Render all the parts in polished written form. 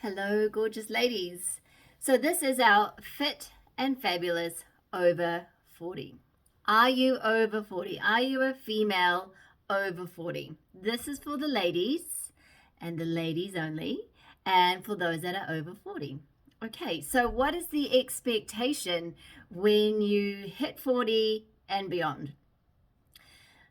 Hello, gorgeous ladies. So, this is our fit and fabulous over 40. Are you over 40? Are you a female over 40? This is for the ladies and the ladies only, and for those that are over 40. Okay, so what is the expectation when you hit 40 and beyond?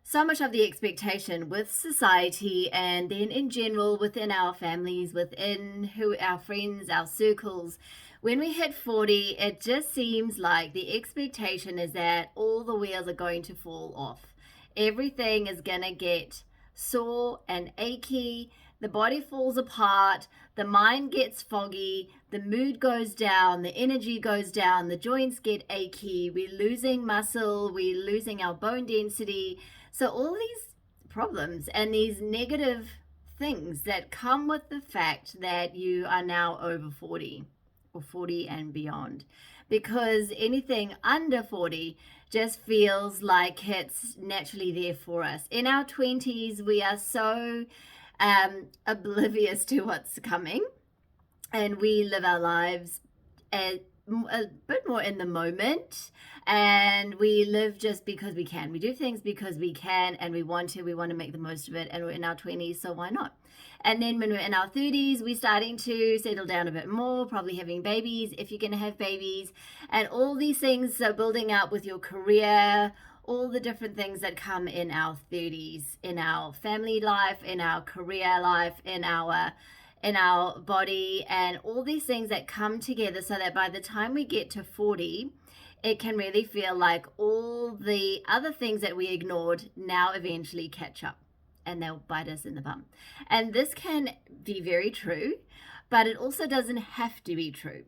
So much of the expectation with society and then in general within our families, within who our friends, our circles, when we hit 40, it just seems like the expectation is that all the wheels are going to fall off. Everything is going to get sore and achy. The body falls apart, the mind gets foggy, the mood goes down, the energy goes down, the joints get achy, we're losing muscle, we're losing our bone density. So all these problems and these negative things that come with the fact that you are now over 40 or 40 and beyond. Because anything under 40 just feels like it's naturally there for us. In our 20s, we are so oblivious to what's coming, and we live our lives a bit more in the moment, and we live just because we can. We do things because we can and we want to make the most of it, and we're in our 20s, so why not? And then when we're in our 30s, we're starting to settle down a bit more, probably having babies if you're going to have babies, and all these things are building up with your career, all the different things that come in our 30s, in our family life, in our career life, in our body, and all these things that come together so that by the time we get to 40, it can really feel like all the other things that we ignored now eventually catch up and they'll bite us in the bum. And this can be very true, but it also doesn't have to be true.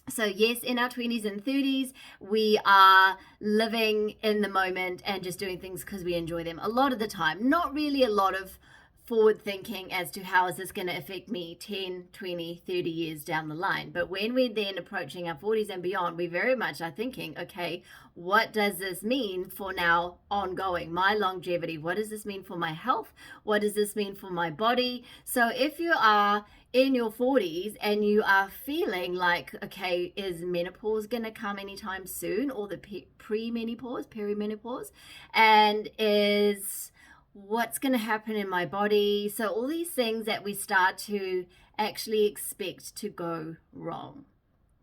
So yes, in our 20s and 30s, we are living in the moment and just doing things because we enjoy them a lot of the time. Not really a lot of forward thinking as to how is this going to affect me 10, 20, 30 years down the line. But when we're then approaching our 40s and beyond, we very much are thinking, okay, what does this mean for now ongoing, my longevity? What does this mean for my health? What does this mean for my body? So if you are in your 40s and you are feeling like, okay, is menopause going to come anytime soon, or the perimenopause, and is what's going to happen in my body? So all these things that we start to actually expect to go wrong,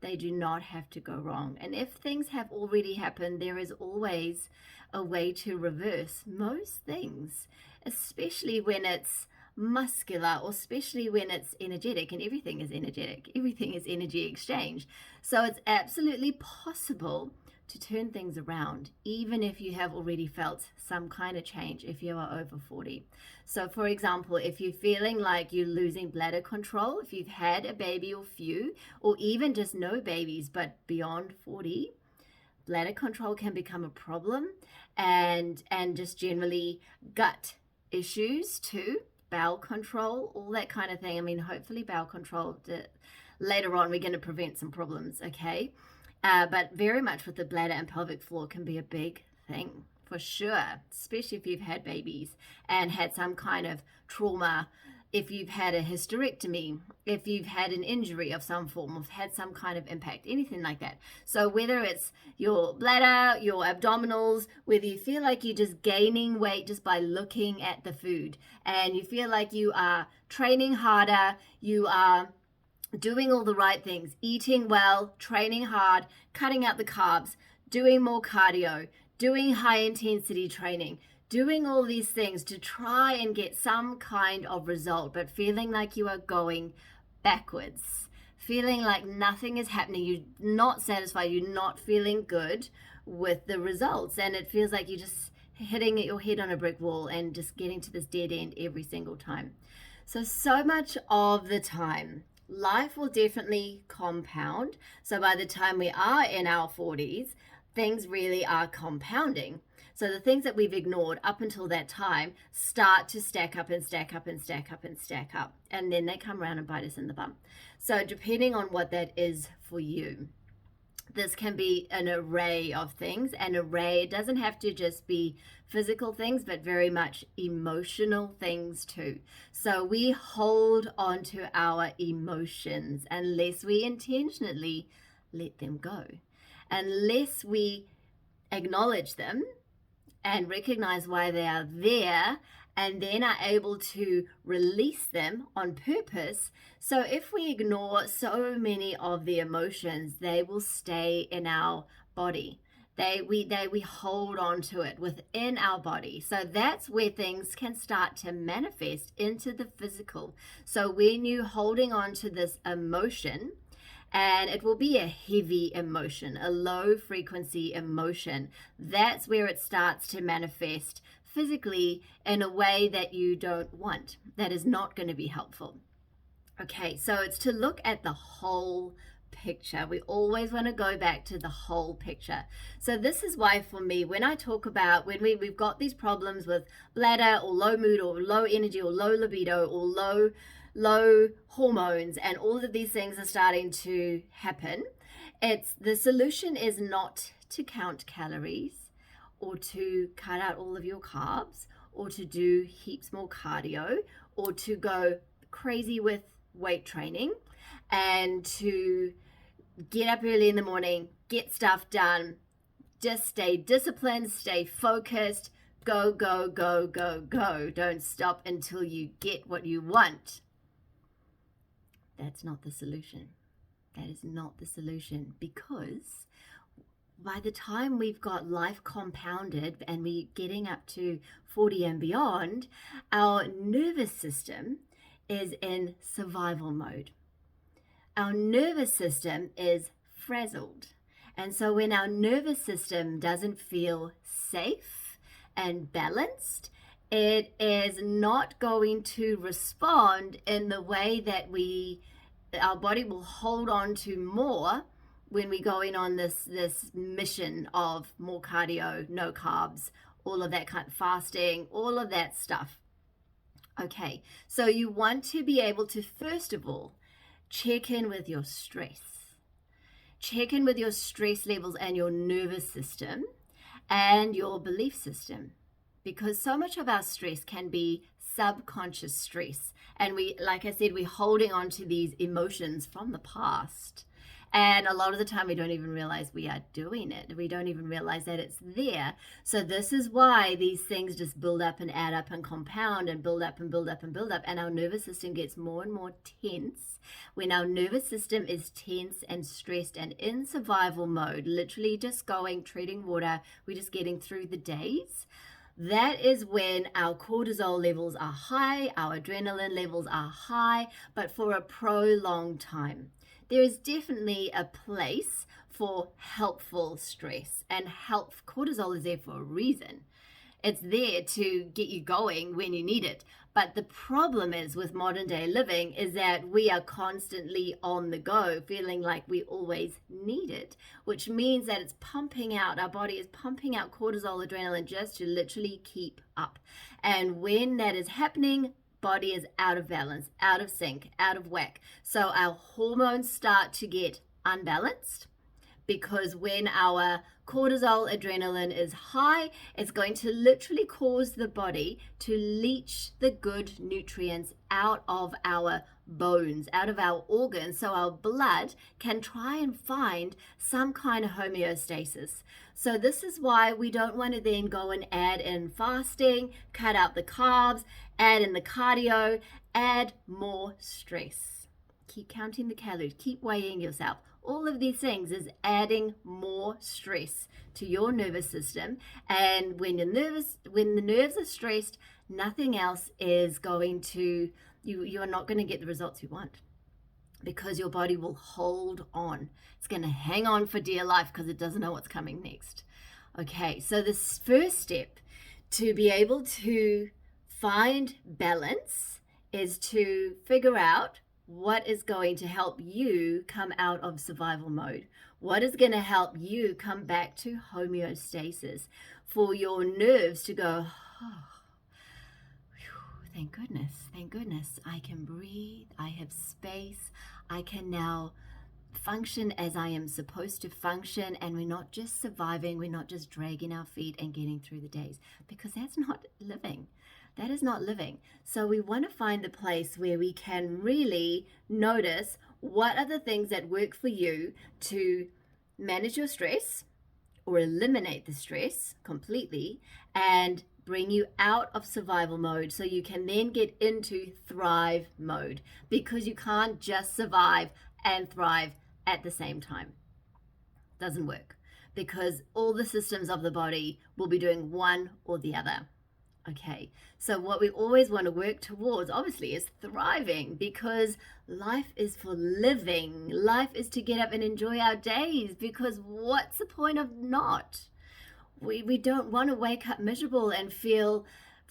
they do not have to go wrong. And if things have already happened, there is always a way to reverse most things, especially when it's muscular, or especially when it's energetic. And everything is energetic, everything is energy exchange. So it's absolutely possible to turn things around, even if you have already felt some kind of change if you are over 40. So for example, if you're feeling like you're losing bladder control, if you've had a baby or few, or even just no babies but beyond 40, bladder control can become a problem, and just generally gut issues too, bowel control, all that kind of thing. I mean, hopefully bowel control, later on we're going to prevent some problems, okay? But very much with the bladder and pelvic floor can be a big thing for sure, especially if you've had babies and had some kind of trauma, if you've had a hysterectomy, if you've had an injury of some form, or had some kind of impact, anything like that. So whether it's your bladder, your abdominals, whether you feel like you're just gaining weight just by looking at the food, and you feel like you are training harder, you are doing all the right things, eating well, training hard, cutting out the carbs, doing more cardio, doing high intensity training, doing all these things to try and get some kind of result, but feeling like you are going backwards, feeling like nothing is happening, you're not satisfied, you're not feeling good with the results, and it feels like you're just hitting your head on a brick wall and just getting to this dead end every single time. So much of the time, life will definitely compound. So by the time we are in our 40s, things really are compounding. So the things that we've ignored up until that time start to stack up and stack up and stack up and stack up. And then they come around and bite us in the bum. So depending on what that is for you. This can be an array of things. An array, it doesn't have to just be physical things, but very much emotional things too. So we hold on to our emotions unless we intentionally let them go, unless we acknowledge them and recognize why they are there, and then are able to release them on purpose. So if we ignore so many of the emotions, they will stay in our body. We hold on to it within our body. So that's where things can start to manifest into the physical. So when you're holding on to this emotion, and it will be a heavy emotion, a low frequency emotion. That's where it starts to manifest physically in a way that you don't want. That is not going to be helpful. Okay, so it's to look at the whole picture. We always want to go back to the whole picture. So this is why for me, when I talk about when we've got these problems with bladder or low mood or low energy or low libido or low hormones, and all of these things are starting to happen, it's the solution is not to count calories or to cut out all of your carbs or to do heaps more cardio or to go crazy with weight training and to get up early in the morning, get stuff done. Just stay disciplined, stay focused, go, go, go, go, go. Don't stop until you get what you want. That's not the solution. That is not the solution, because by the time we've got life compounded and we're getting up to 40 and beyond, our nervous system is in survival mode. Our nervous system is frazzled. And so when our nervous system doesn't feel safe and balanced, it is not going to respond in the way that our body will hold on to more when we go in on this mission of more cardio, no carbs, all of that kind of fasting, all of that stuff. Okay, so you want to be able to, first of all, check in with your stress. Check in with your stress levels and your nervous system and your belief system, because so much of our stress can be subconscious stress. And we, like I said, we're holding on to these emotions from the past. And a lot of the time we don't even realize we are doing it. We don't even realize that it's there. So this is why these things just build up and add up and compound and build up and build up and build up. And our nervous system gets more and more tense. When our nervous system is tense and stressed and in survival mode, literally just going, treading water, we're just getting through the days. That is when our cortisol levels are high, our adrenaline levels are high, but for a prolonged time. There is definitely a place for helpful stress, and cortisol is there for a reason. It's there to get you going when you need it. But the problem is with modern day living is that we are constantly on the go, feeling like we always need it, which means that it's pumping out, our body is pumping out cortisol, adrenaline just to literally keep up. And when that is happening, body is out of balance, out of sync, out of whack. So our hormones start to get unbalanced, because when our cortisol, adrenaline is high, it's going to literally cause the body to leach the good nutrients out of our bones, out of our organs, so our blood can try and find some kind of homeostasis. So this is why we don't want to then go and add in fasting, cut out the carbs, add in the cardio, add more stress. Keep counting the calories, keep weighing yourself. All of these things is adding more stress to your nervous system. And when the nerves are stressed, nothing else is going to, you are not going to get the results you want, because your body will hold on. It's going to hang on for dear life because it doesn't know what's coming next. Okay, so this first step to be able to find balance is to figure out what is going to help you come out of survival mode. What is going to help you come back to homeostasis, for your nerves to go, oh, thank goodness, I can breathe, I have space, I can now function as I am supposed to function, and we're not just surviving, we're not just dragging our feet and getting through the days, because that's not living. That is not living. So we want to find the place where we can really notice what are the things that work for you to manage your stress or eliminate the stress completely and bring you out of survival mode so you can then get into thrive mode, because you can't just survive and thrive at the same time. Doesn't work, because all the systems of the body will be doing one or the other. Okay, so what we always want to work towards, obviously, is thriving, because life is for living. Life is to get up and enjoy our days, because what's the point of not? We don't want to wake up miserable and feel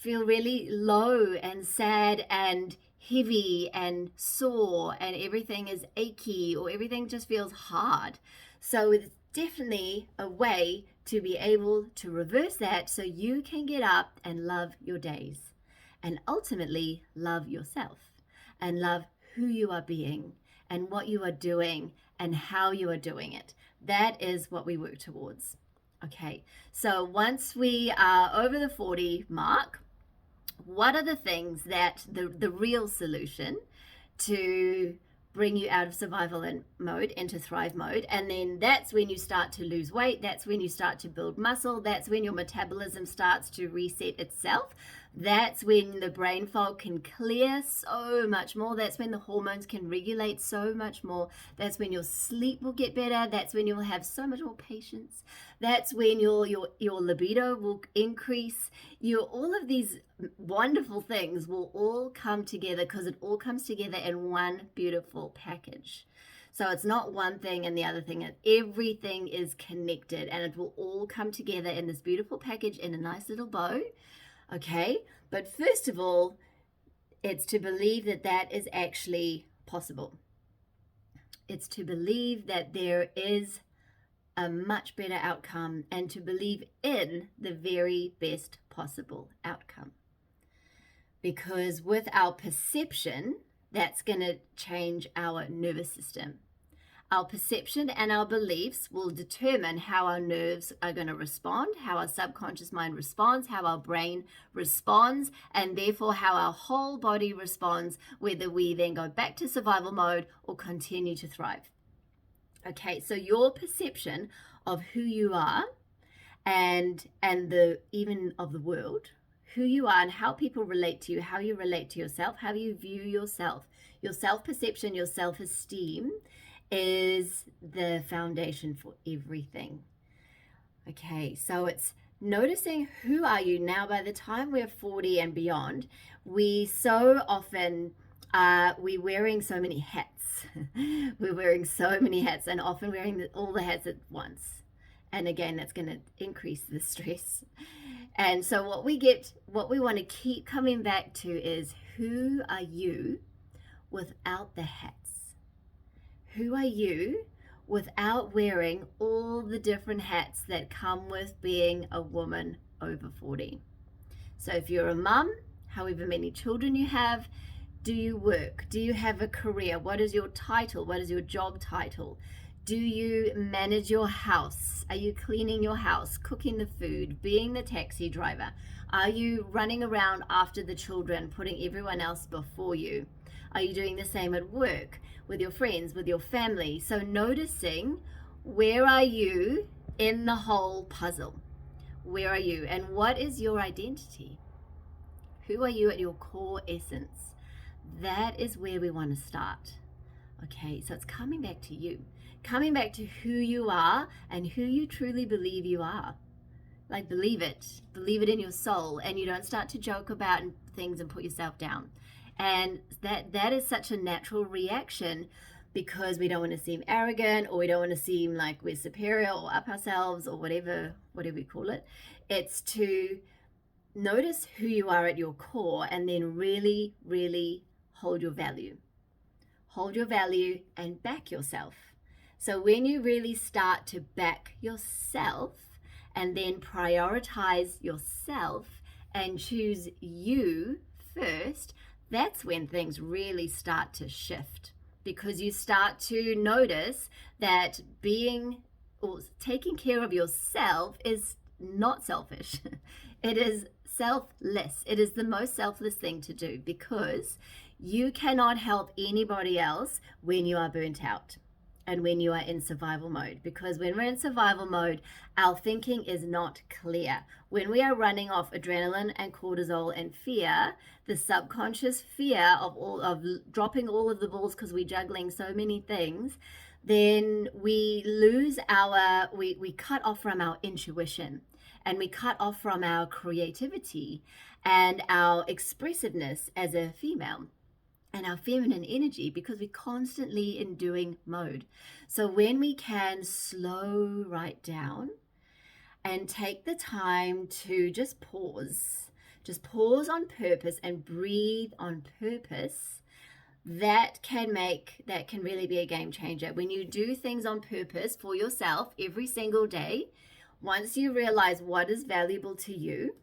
really low and sad and heavy and sore and everything is achy or everything just feels hard. So it's definitely a way to be able to reverse that so you can get up and love your days and ultimately love yourself and love who you are being and what you are doing and how you are doing it. That is what we work towards. Okay, so once we are over the 40 mark, what are the things that the real solution to bring you out of survival mode into thrive mode? And then that's when you start to lose weight. That's when you start to build muscle. That's when your metabolism starts to reset itself. That's when the brain fog can clear so much more. That's when the hormones can regulate so much more. That's when your sleep will get better. That's when you'll have so much more patience. That's when your libido will increase. All of these wonderful things will all come together, because it all comes together in one beautiful package. So it's not one thing and the other thing. Everything is connected, and it will all come together in this beautiful package in a nice little bow. Okay, but first of all, it's to believe that that is actually possible. It's to believe that there is a much better outcome and to believe in the very best possible outcome. Because with our perception, that's going to change our nervous system. Our perception and our beliefs will determine how our nerves are going to respond, how our subconscious mind responds, how our brain responds, and therefore how our whole body responds, whether we then go back to survival mode or continue to thrive. Okay, so your perception of who you are and the even of the world, who you are and how people relate to you, how you relate to yourself, how you view yourself, your self-perception, your self-esteem is the foundation for everything. Okay, so it's noticing who are you now. By the time we're 40 and beyond, we so often we're wearing so many hats. We're wearing so many hats, and often wearing all the hats at once. And again, that's going to increase the stress. And so what we want to keep coming back to is, who are you without the hats? Who are you without wearing all the different hats that come with being a woman over 40? So if you're a mum, however many children you have, do you work? Do you have a career? What is your title? What is your job title? Do you manage your house? Are you cleaning your house, cooking the food, being the taxi driver? Are you running around after the children, putting everyone else before you? Are you doing the same at work, with your friends, with your family? So noticing, where are you in the whole puzzle? Where are you? And what is your identity? Who are you at your core essence? That is where we want to start. Okay, so it's coming back to you. Coming back to who you are and who you truly believe you are. Like, believe it in your soul, and you don't start to joke about things and put yourself down. And that is such a natural reaction, because we don't want to seem arrogant, or we don't want to seem like we're superior or up ourselves or whatever we call it. It's to notice who you are at your core, and then really, really hold your value. Hold your value and back yourself. So when you really start to back yourself and then prioritize yourself and choose you first, that's when things really start to shift, because you start to notice that being or taking care of yourself is not selfish. It is selfless. It is the most selfless thing to do because you cannot help anybody else when you are burnt out and when you are in survival mode. Because when we're in survival mode, our thinking is not clear. When we are running off adrenaline and cortisol and fear, the subconscious fear of dropping all of the balls because we're juggling so many things, then we lose we cut off from our intuition, and we cut off from our creativity and our expressiveness as a female and our feminine energy, because we're constantly in doing mode. So when we can slow right down and take the time to just pause on purpose and breathe on purpose, that can really be a game changer. When you do things on purpose for yourself every single day, once you realize what is valuable to you,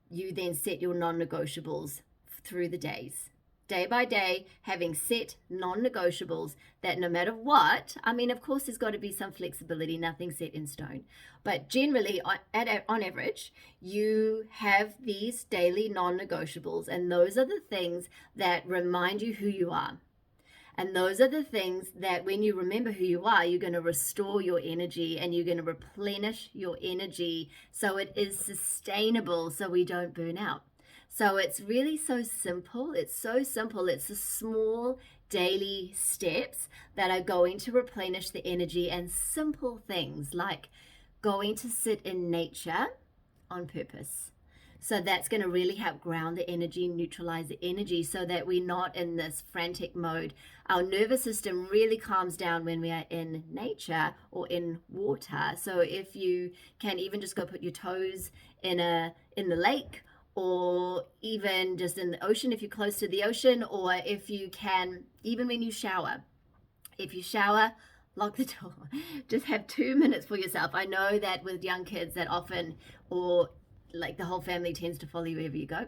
you then set your non-negotiables through the days. Day by day, having set non-negotiables that no matter what, I mean, of course, there's got to be some flexibility, nothing set in stone. But generally, on average, you have these daily non-negotiables, and those are the things that remind you who you are. And those are the things that when you remember who you are, you're going to restore your energy and you're going to replenish your energy so it is sustainable, so we don't burn out. So it's really so simple. It's so simple. It's the small daily steps that are going to replenish the energy, and simple things like going to sit in nature on purpose. So that's going to really help ground the energy, neutralize the energy so that we're not in this frantic mode. Our nervous system really calms down when we are in nature or in water. So if you can even just go put your toes in the lake, or even just in the ocean if you're close to the ocean, or if you can, even when you shower. If you shower, lock the door. Just have 2 minutes for yourself. I know that with young kids that often, or like the whole family tends to follow you wherever you go,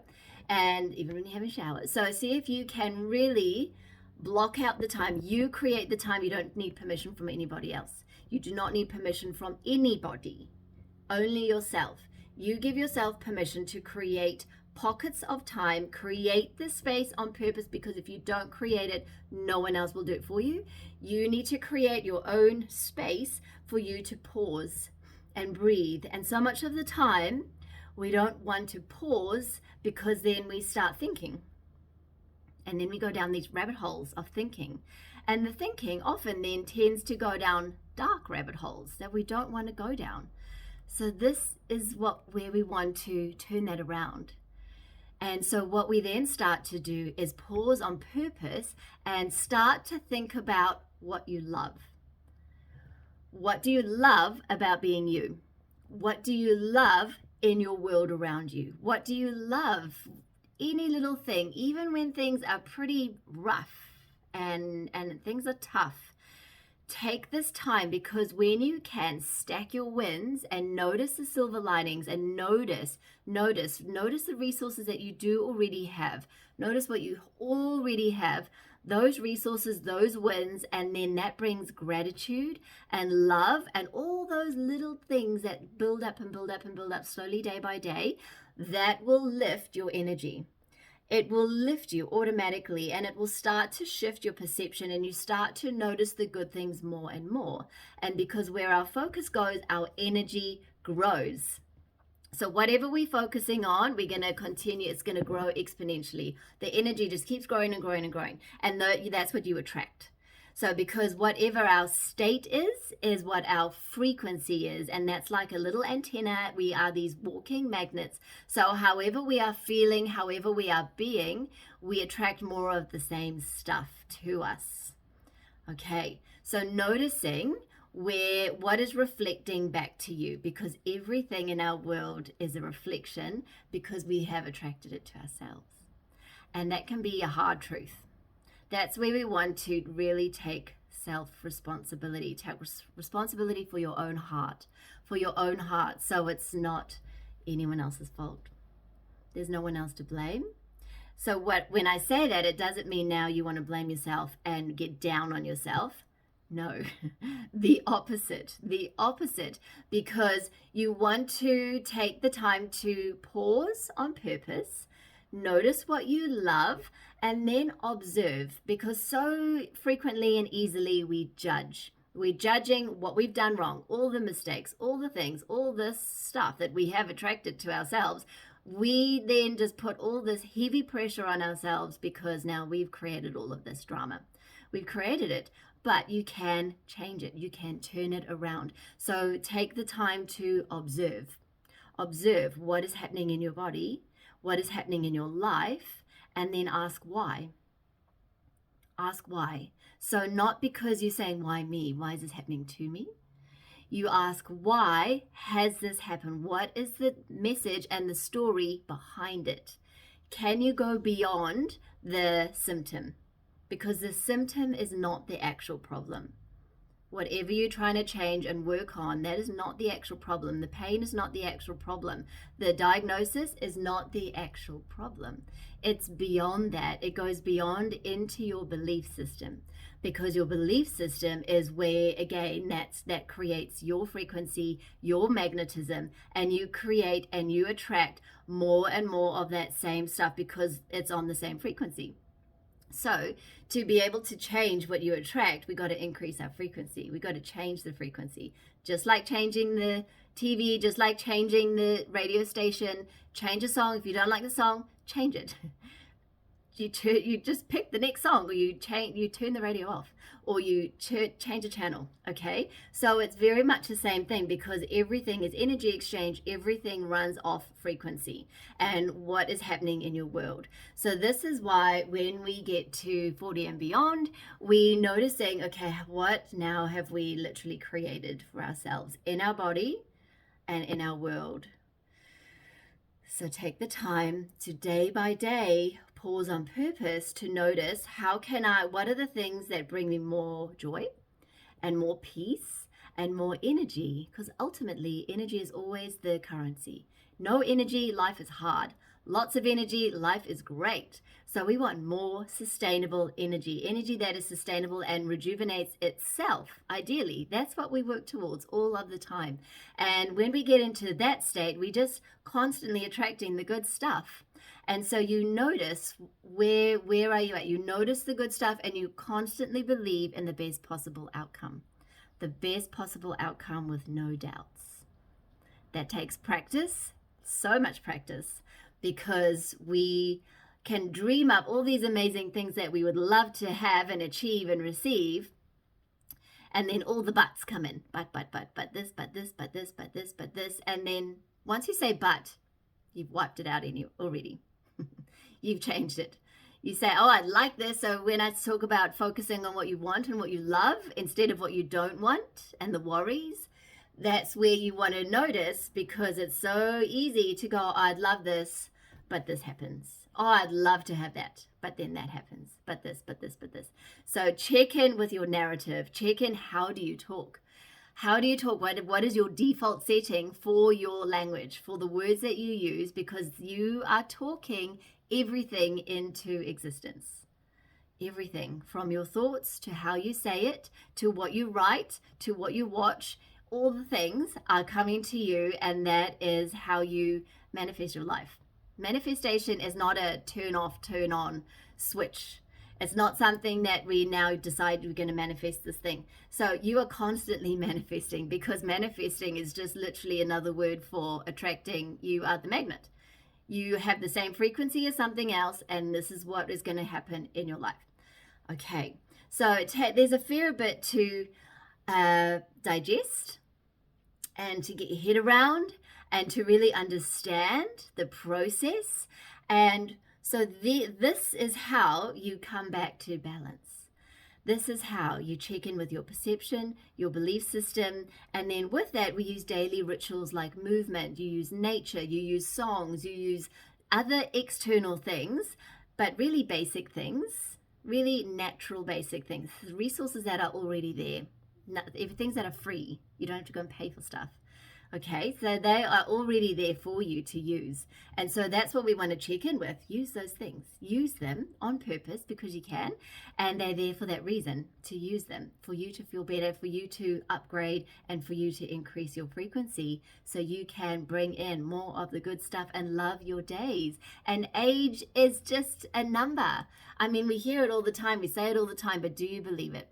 and even when you have a shower. So see if you can really block out the time. You create the time. You don't need permission from anybody else. You do not need permission from anybody, only yourself. You give yourself permission to create pockets of time, create the space on purpose, because if you don't create it, no one else will do it for you. You need to create your own space for you to pause and breathe. And so much of the time, we don't want to pause because then we start thinking. And then we go down these rabbit holes of thinking. And the thinking often then tends to go down dark rabbit holes that we don't want to go down. So this is where we want to turn that around. And so what we then start to do is pause on purpose and start to think about what you love. What do you love about being you? What do you love in your world around you? What do you love? Any little thing, even when things are pretty rough and things are tough. Take this time, because when you can stack your wins and notice the silver linings and notice the resources that you do already have. Notice what you already have, those resources, those wins, and then that brings gratitude and love and all those little things that build up and build up and build up slowly day by day. That will lift your energy. It will lift you automatically, and it will start to shift your perception, and you start to notice the good things more and more. And because where our focus goes, our energy grows. So whatever we're focusing on, we're going to continue. It's going to grow exponentially. The energy just keeps growing and growing and growing. And that's what you attract. So because whatever our state is what our frequency is. And that's like a little antenna. We are these walking magnets. So however we are feeling, however we are being, we attract more of the same stuff to us. Okay, so noticing what is reflecting back to you, because everything in our world is a reflection, because we have attracted it to ourselves. And that can be a hard truth. That's where we want to really take self-responsibility, take responsibility for your own heart, so it's not anyone else's fault. There's no one else to blame. So when I say that, it doesn't mean now you want to blame yourself and get down on yourself. No, the opposite. The opposite, because you want to take the time to pause on purpose, notice what you love, and then observe, because so frequently and easily we judge. We're judging what we've done wrong, all the mistakes, all the things, all this stuff that we have attracted to ourselves. We then just put all this heavy pressure on ourselves because now we've created all of this drama. We've created it, but you can change it. You can turn it around. So take the time to observe. Observe what is happening in your body, what is happening in your life, and then ask why. Ask why. So not because you're saying, why me? Why is this happening to me? You ask, why has this happened? What is the message and the story behind it? Can you go beyond the symptom? Because the symptom is not the actual problem. Whatever you're trying to change and work on, that is not the actual problem. The pain is not the actual problem. The diagnosis is not the actual problem. It's beyond that. It goes beyond into your belief system, because your belief system is where, again, that creates your frequency, your magnetism, and you create and you attract more and more of that same stuff because it's on the same frequency. So to be able to change what you attract, we got to increase our frequency. We got to change the frequency. Just like changing the TV, just like changing the radio station, change a song. If you don't like the song, change it. You just pick the next song, or you turn the radio off, or you change a channel. Okay, so it's very much the same thing, because everything is energy exchange. Everything runs off frequency and what is happening in your world. So this is why when we get to 40 and beyond, we noticing, okay, what now have we literally created for ourselves in our body and in our world? So take the time to, day by day, pause on purpose to notice, what are the things that bring me more joy and more peace and more energy? Because ultimately, energy is always the currency. No energy, life is hard. Lots of energy, life is great. So we want more sustainable energy that is sustainable and rejuvenates itself, ideally. That's what we work towards all of the time. And when we get into that state, we just constantly attracting the good stuff. And so you notice where are you at? You notice the good stuff, and you constantly believe in the best possible outcome. The best possible outcome with no doubts. That takes practice, so much practice, because we can dream up all these amazing things that we would love to have and achieve and receive. And then all the buts come in. But this, but this, but this, but this, but this. And then once you say but, you've wiped it out in you already. You've changed it. You say, oh, I like this. So when I talk about focusing on what you want and what you love instead of what you don't want and the worries, that's where you want to notice, because it's so easy to go, oh, I'd love this, but this happens. Oh, I'd love to have that, but then that happens. But this, but this, but this. So check in with your narrative. Check in, how do you talk? How do you talk? What is your default setting for your language, for the words that you use? Because you are talking everything into existence. Everything, from your thoughts to how you say it, to what you write, to what you watch. All the things are coming to you, and that is how you manifest your life. Manifestation is not a turn off, turn on switch. It's not something that we now decide we're going to manifest this thing. So you are constantly manifesting, because manifesting is just literally another word for attracting. You are the magnet. You have the same frequency as something else, and this is what is going to happen in your life. Okay, so there's a fair bit to digest and to get your head around and to really understand the process. And so this is how you come back to balance. This is how you check in with your perception, your belief system, and then with that we use daily rituals like movement, you use nature, you use songs, you use other external things, but really basic things, really natural basic things, resources that are already there, things that are free. You don't have to go and pay for stuff. Okay, so they are already there for you to use. And so that's what we want to check in with. Use those things. Use them on purpose because you can. And they're there for that reason, to use them, for you to feel better, for you to upgrade, and for you to increase your frequency so you can bring in more of the good stuff and love your days. And age is just a number. I mean, we hear it all the time. We say it all the time, but do you believe it?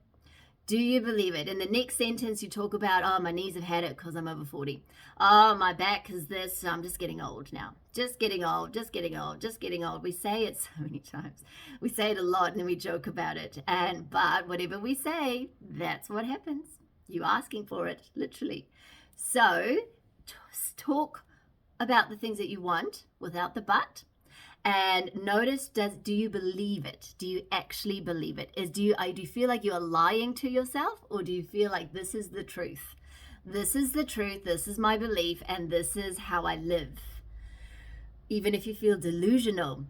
Do you believe it? In the next sentence, you talk about, oh, my knees have had it because I'm over 40. Oh, my back is this. I'm just getting old now. Just getting old, just getting old, just getting old. We say it so many times. We say it a lot and then we joke about it. But whatever we say, that's what happens. You asking for it, literally. So talk about the things that you want without the but. And notice, do you believe it? Do you actually believe it? Do you feel like you are lying to yourself, or do you feel like this is the truth? This is the truth, this is my belief, and this is how I live. Even if you feel delusional,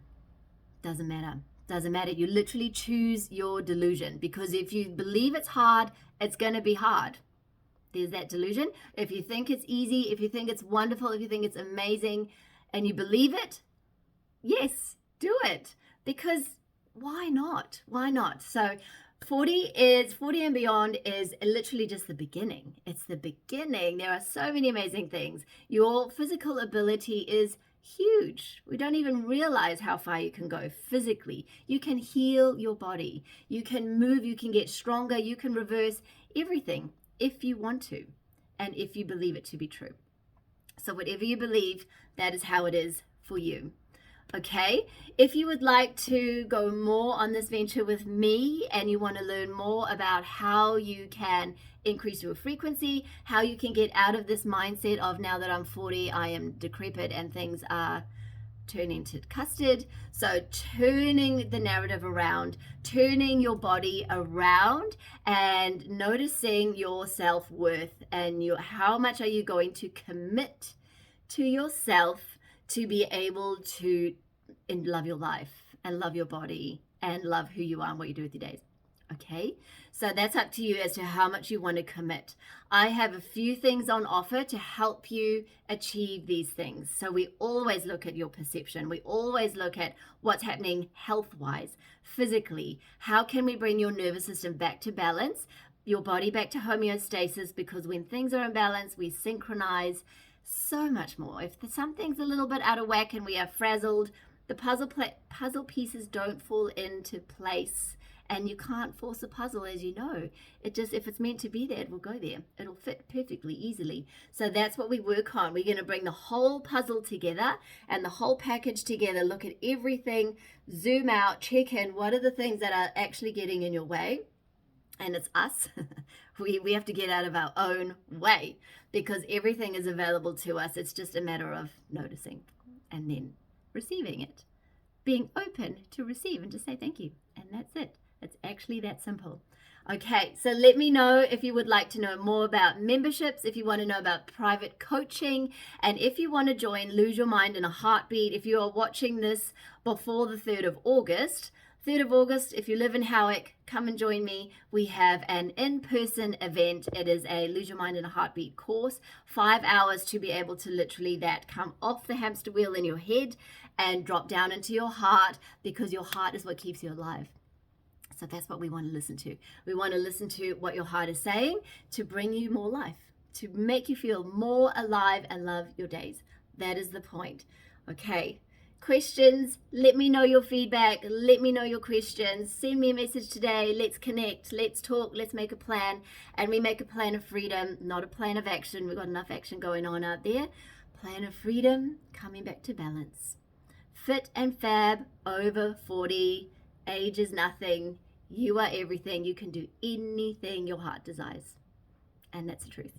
doesn't matter. Doesn't matter. You literally choose your delusion, because if you believe it's hard, it's going to be hard. There's that delusion. If you think it's easy, if you think it's wonderful, if you think it's amazing, and you believe it, yes, do it, because why not? Why not? So 40 and beyond is literally just the beginning. It's the beginning. There are so many amazing things. Your physical ability is huge. We don't even realize how far you can go physically. You can heal your body. You can move. You can get stronger. You can reverse everything if you want to, and if you believe it to be true. So whatever you believe, that is how it is for you. Okay, if you would like to go more on this venture with me and you want to learn more about how you can increase your frequency, how you can get out of this mindset of, now that I'm 40, I am decrepit and things are turning to custard. So turning the narrative around, turning your body around, and noticing your self-worth and how much are you going to commit to yourself to be able to love your life and love your body and love who you are and what you do with your days. Okay, so that's up to you as to how much you want to commit. I have a few things on offer to help you achieve these things. So we always look at your perception. We always look at what's happening health-wise, physically. How can we bring your nervous system back to balance, your body back to homeostasis? Because when things are in balance, we synchronize so much more. If something's a little bit out of whack and we are frazzled, the puzzle pieces don't fall into place, and you can't force a puzzle, as you know. It just, if it's meant to be there, it will go there. It'll fit perfectly easily. So that's what we work on. We're going to bring the whole puzzle together and the whole package together, look at everything, zoom out, check in, what are the things that are actually getting in your way? And it's us. we have to get out of our own way, because everything is available to us. It's just a matter of noticing and then receiving it, being open to receive and to say thank you. And that's it. It's actually that simple. Okay, so let me know if you would like to know more about memberships, if you want to know about private coaching, and if you want to join Lose Your Mind in a Heartbeat. If you are watching this before the 3rd of August, if you live in Howick, come and join me. We have an in-person event. It is a Lose Your Mind in a Heartbeat course, 5 hours to be able to literally come off the hamster wheel in your head and drop down into your heart, because your heart is what keeps you alive. So that's what we want to listen to. We want to listen to what your heart is saying to bring you more life, to make you feel more alive and love your days. That is the point. Okay. Questions, let me know your feedback, let me know your questions, send me a message today, let's connect, let's talk, let's make a plan. And we make a plan of freedom, not a plan of action. We've got enough action going on out there. Plan of freedom, coming back to balance. Fit and fab, over 40, age is nothing. You are everything. You can do anything your heart desires. And that's the truth.